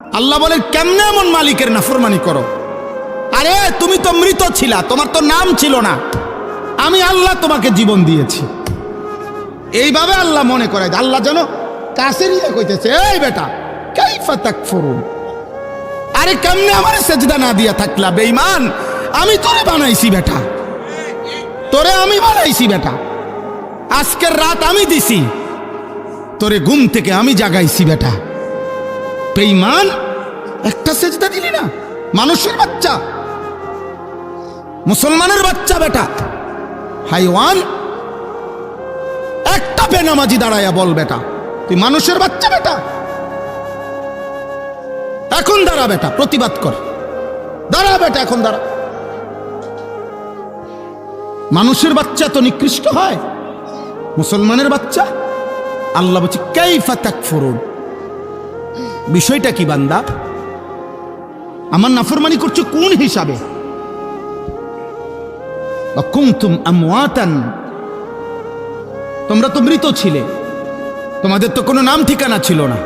আল্লাহ বলেন কেমনে এমন মালিকের নাফরমানি করো? আরে তুমি তো মৃত ছিলা, তোমার তো নাম ছিল না, আমি আল্লাহ তোমাকে জীবন দিয়েছি। এইভাবে আল্লাহ মনে করায়, আল্লাহ যেন কাছে নিয়ে কইতেছে, এই বেটা কাইফা তাকফুরুন, আরে কেমনে আমার সেজদা না দিয়া থাকলা বেঈমান, আমি তোরে বানাইছি বেটা, তোরে আমি বানাইছি বেটা, আজকের রাত আমি দিছি, তোরে ঘুম থেকে আমি জাগাইছি বেটা, বেঈমান একটা সেজদা দিলি না? মানুষের বাচ্চা, মুসলমানের বাচ্চা বেটা, হাইওয়ান, একটা বেনামাজি দাঁড়ায়া বল বেটা তুই মানুষের বাচ্চা বেটা? এখন দাঁড়া বেটা, প্রতিবাদ কর, দাঁড়া বেটা, এখন দাঁড়া। মানুষের বাচ্চা তো নিকৃষ্ট হয়, মুসলমানের বাচ্চা? আল্লাহ বলছে কাইফা তাকফুরুন। বিষয়টা কি বান্দা? আমার নাফরমানি করছো কোন হিসাবে? কুনতুম আমওয়াতান, তোমরা তো মৃত ছিলে, তোমাদের তো কোনো নাম ঠিকানা ছিল না।